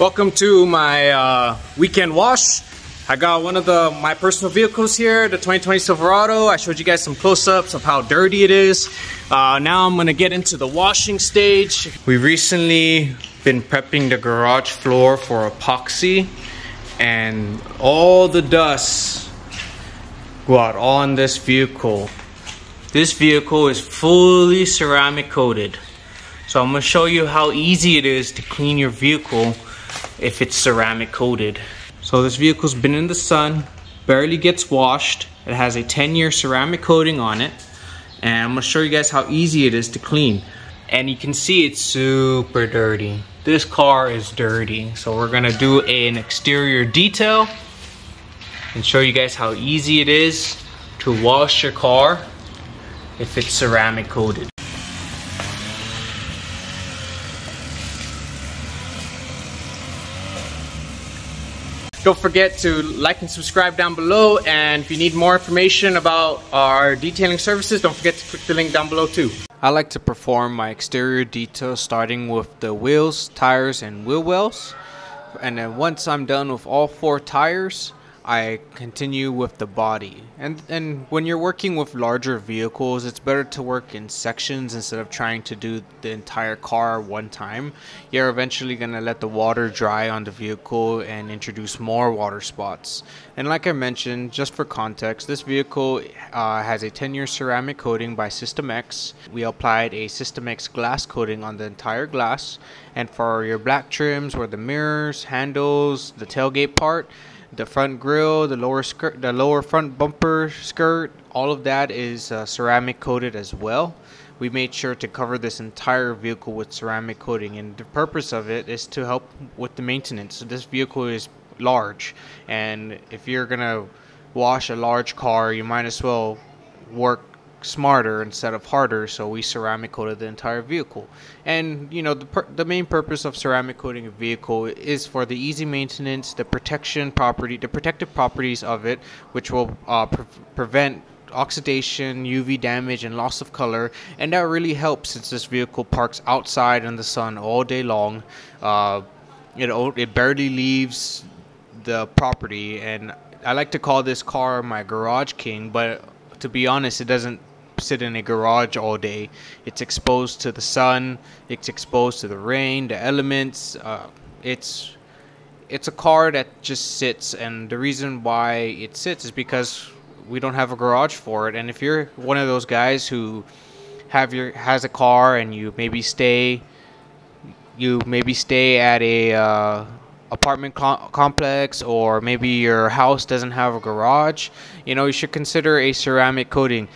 Welcome to my weekend wash. I got one of my personal vehicles here, the 2020 Silverado. I showed you guys some close-ups of how dirty it is. Now I'm gonna get into the washing stage. We've recently been prepping the garage floor for epoxy, and all the dust go out on this vehicle. This vehicle is fully ceramic coated. So I'm gonna show you how easy it is to clean your vehicle if it's ceramic coated. So this vehicle's been in the sun, barely gets washed. It has a 10-year ceramic coating on it. And I'm gonna show you guys how easy it is to clean. And you can see it's super dirty. This car is dirty. So we're gonna do an exterior detail and show you guys how easy it is to wash your car if it's ceramic coated. Don't forget to like and subscribe down below, and if you need more information about our detailing services, don't forget to click the link down below too. I like to perform my exterior detail starting with the wheels, tires, and wheel wells. And then once I'm done with all 4 tires, I continue with the body. And when you're working with larger vehicles, it's better to work in sections instead of trying to do the entire car one time. You're eventually gonna let the water dry on the vehicle and introduce more water spots. And like I mentioned, just for context, this vehicle has a 10-year ceramic coating by SystemX. We applied a SystemX glass coating on the entire glass. And for your black trims, where the mirrors, handles, the tailgate part, the front grille, the lower front bumper skirt, all of that is ceramic coated as well. We made sure to cover this entire vehicle with ceramic coating, and the purpose of it is to help with the maintenance. So this vehicle is large, and if you're gonna wash a large car, you might as well work smarter instead of harder. So we ceramic coated the entire vehicle. And you know, the main purpose of ceramic coating a vehicle is for the easy maintenance, the protective properties of it, which will prevent oxidation, UV damage, and loss of color. And that really helps since this vehicle parks outside in the sun all day long. It barely leaves the property, and I like to call this car my garage king, but to be honest, it doesn't sit in a garage all day. It's exposed to the sun, it's exposed to the rain, the elements. It's a car that just sits, and the reason why it sits is because we don't have a garage for it. And if you're one of those guys who has a car and you maybe stay at a apartment complex, or maybe your house doesn't have a garage, you should consider a ceramic coating.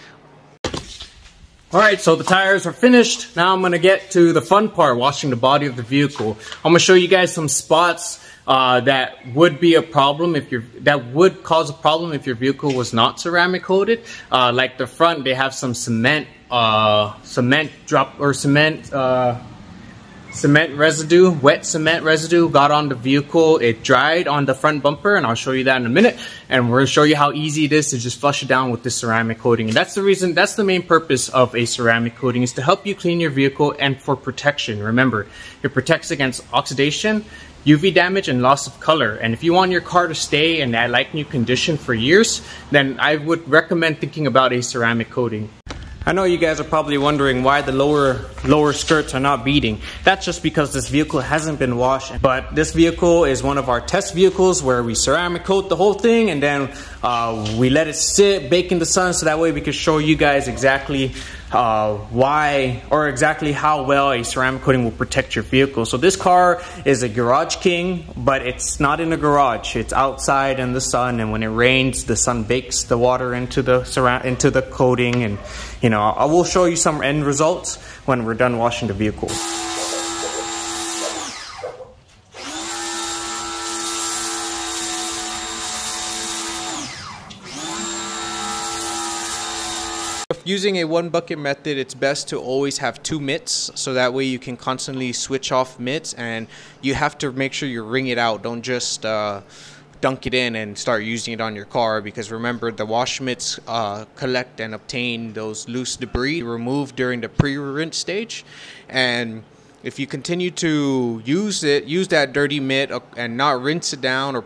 Alright, so the tires are finished. Now I'm going to get to the fun part, washing the body of the vehicle. I'm going to show you guys some spots that would be a problem that would cause a problem if your vehicle was not ceramic coated. Like the front, they have some cement residue, wet cement residue got on the vehicle. It dried on the front bumper, and I'll show you that in a minute. And we're going to show you how easy it is to just flush it down with this ceramic coating. And that's the main purpose of a ceramic coating, is to help you clean your vehicle and for protection. Remember, it protects against oxidation, UV damage, and loss of color. And if you want your car to stay in that like new condition for years, then I would recommend thinking about a ceramic coating. I know you guys are probably wondering why the lower skirts are not beading. That's just because this vehicle hasn't been washed. But this vehicle is one of our test vehicles where we ceramic coat the whole thing, and then we let it sit, bake in the sun, so that way we can show you guys exactly why, or exactly how well a ceramic coating will protect your vehicle. So this car is a garage king, but it's not in a garage. It's outside in the sun, and when it rains, the sun bakes the water into the coating. And I will show you some end results when we're done washing the vehicle. Using a 1 bucket method, it's best to always have 2 mitts, so that way you can constantly switch off mitts, and you have to make sure you wring it out. Don't just dunk it in and start using it on your car, because remember, the wash mitts collect and obtain those loose debris removed during the pre-rinse stage. And If you continue to use that dirty mitt and not rinse it down or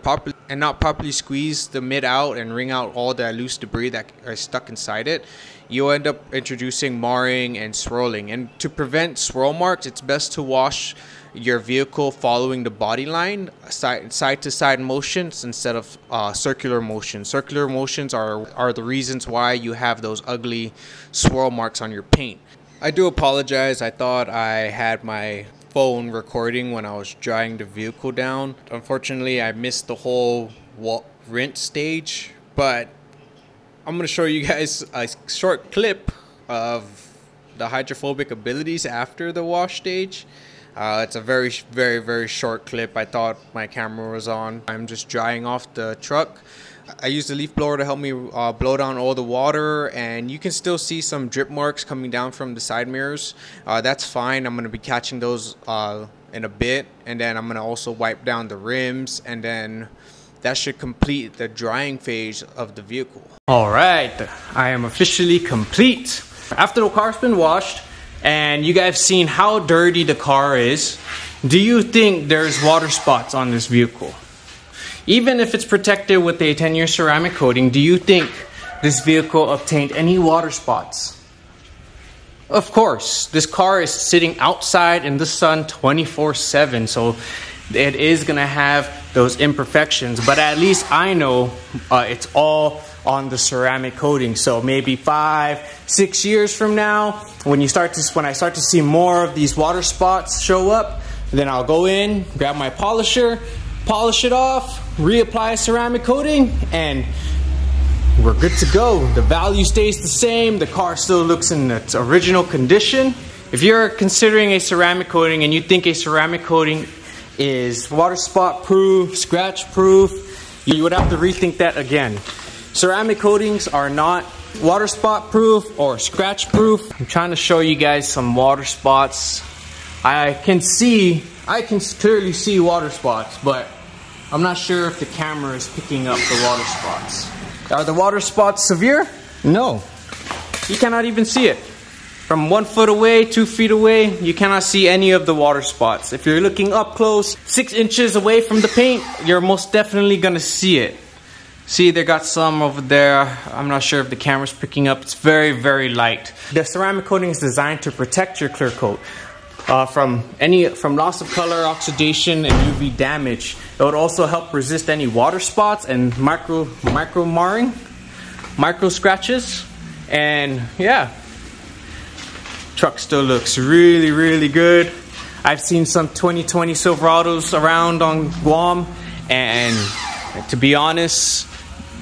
not properly squeeze the mitt out and wring out all that loose debris that are stuck inside it, you'll end up introducing marring and swirling. And to prevent swirl marks, it's best to wash your vehicle following the body line, side to side motions instead of circular motions. Circular motions are the reasons why you have those ugly swirl marks on your paint. I do apologize. I thought I had my phone recording when I was drying the vehicle down. Unfortunately, I missed the whole rinse stage, but I'm going to show you guys a short clip of the hydrophobic abilities after the wash stage. It's a very, very, very short clip. I thought my camera was on. I'm just drying off the truck. I used the leaf blower to help me blow down all the water, and you can still see some drip marks coming down from the side mirrors. That's fine. I'm going to be catching those in a bit, and then I'm going to also wipe down the rims, and then that should complete the drying phase of the vehicle. All right, I am officially complete. After the car's been washed and you guys seen how dirty the car is, do you think there's water spots on this vehicle? Even if it's protected with a 10-year ceramic coating, do you think this vehicle obtained any water spots? Of course, this car is sitting outside in the sun 24/7, so it is gonna have those imperfections, but at least I know it's all on the ceramic coating. So maybe 5-6 years from now, when I start to see more of these water spots show up, then I'll go in, grab my polisher, polish it off, reapply a ceramic coating, and we're good to go. The value stays the same. The car still looks in its original condition. If you're considering a ceramic coating and you think a ceramic coating is water spot proof, scratch proof, you would have to rethink that again. Ceramic coatings are not water spot proof or scratch proof. I'm trying to show you guys some water spots. I can clearly see water spots, but I'm not sure if the camera is picking up the water spots. Are the water spots severe? No. You cannot even see it. From 1 foot away, 2 feet away, you cannot see any of the water spots. If you're looking up close, 6 inches away from the paint, you're most definitely gonna see it. See, they got some over there. I'm not sure if the camera's picking up. It's very, very light. The ceramic coating is designed to protect your clear coat from loss of color, oxidation, and UV damage. It would also help resist any water spots and micro marring, micro scratches, and yeah. Truck still looks really, really good. I've seen some 2020 Silverados around on Guam, and to be honest,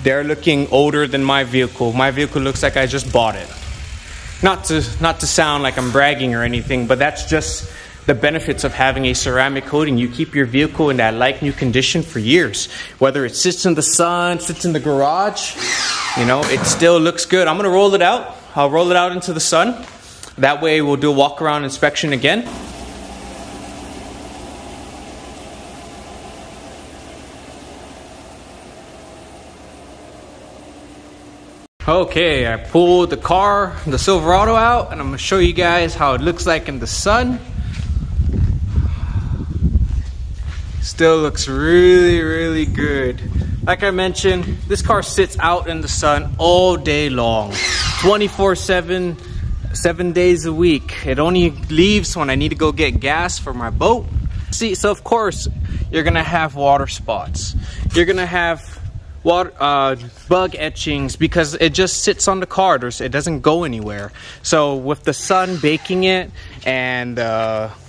they're looking older than my vehicle. My vehicle looks like I just bought it. Not to sound like I'm bragging or anything, but that's just the benefits of having a ceramic coating. You keep your vehicle in that like new condition for years. Whether it sits in the sun, sits in the garage, you know, it still looks good. I'm gonna roll it out. I'll roll it out into the sun. That way we'll do a walk around inspection again. Okay, I pulled the Silverado out, and I'm gonna show you guys how it looks like in the sun. Still looks really, really good. Like I mentioned, this car sits out in the sun all day long, 24/7, 7 days a week. It only leaves when I need to go get gas for my boat. See, so of course, you're gonna have water spots. You're gonna have bug etchings because it just sits on the car. It doesn't go anywhere. So with the sun baking it, and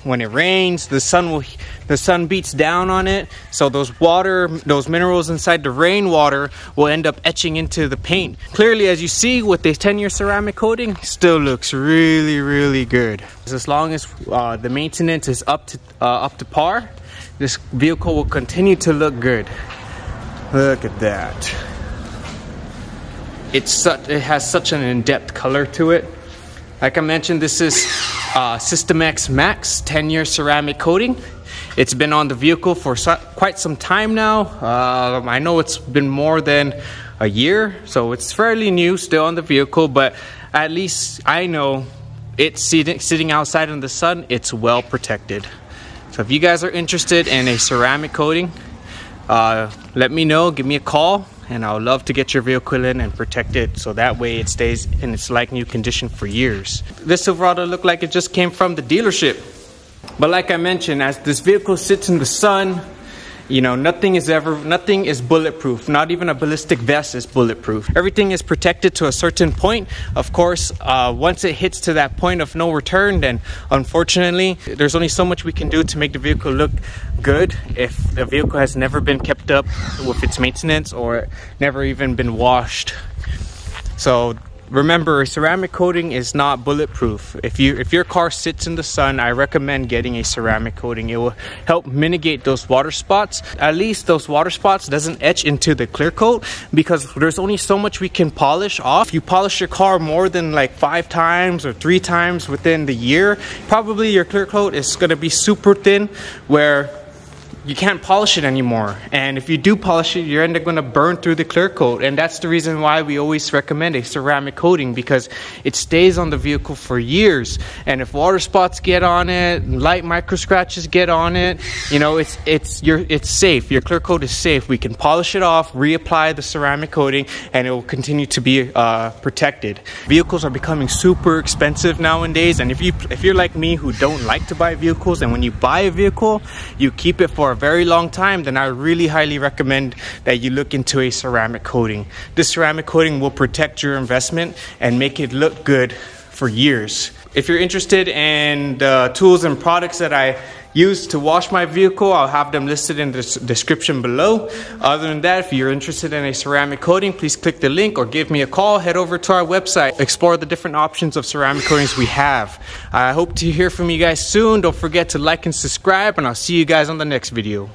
when it rains, the sun beats down on it. So those minerals inside the rainwater will end up etching into the paint. Clearly, as you see, with the 10-year ceramic coating, still looks really, really good. As long as the maintenance is up to par, this vehicle will continue to look good. Look at that. It has such an in-depth color to it. Like I mentioned, this is SystemX MAX 10-year ceramic coating. It's been on the vehicle for quite some time now. I know it's been more than a year, so it's fairly new still on the vehicle, but at least I know it's sitting outside in the sun, it's well protected. So if you guys are interested in a ceramic coating, let me know, give me a call, and I would love to get your vehicle in and protect it so that way it stays in its like new condition for years. This Silverado looked like it just came from the dealership. But like I mentioned, as this vehicle sits in the sun, you know, nothing is bulletproof. Not even a ballistic vest is bulletproof. Everything is protected to a certain point. Of course, once it hits to that point of no return, then unfortunately, there's only so much we can do to make the vehicle look good if the vehicle has never been kept up with its maintenance or never even been washed. So remember, ceramic coating is not bulletproof. If your car sits in the sun, I recommend getting a ceramic coating. It will help mitigate those water spots. At least those water spots doesn't etch into the clear coat, because there's only so much we can polish off. If you polish your car more than like 5 times or 3 times within the year, probably your clear coat is going to be super thin where you can't polish it anymore. And if you do polish it, you're going to burn through the clear coat. And that's the reason why we always recommend a ceramic coating, because it stays on the vehicle for years. And if water spots get on it, light micro scratches get on it, you know, it's safe. Your clear coat is safe. We can polish it off, reapply the ceramic coating, and it will continue to be protected. Vehicles are becoming super expensive nowadays, and if you're like me who don't like to buy vehicles, and when you buy a vehicle, you keep it for a very long time, then I really highly recommend that you look into a ceramic coating. This ceramic coating will protect your investment and make it look good for years. If you're interested in the tools and products that I use to wash my vehicle, I'll have them listed in the description below. Other than that, if you're interested in a ceramic coating, please click the link or give me a call. Head over to our website, explore the different options of ceramic coatings we have. I hope to hear from you guys soon. Don't forget to like and subscribe, and I'll see you guys on the next video.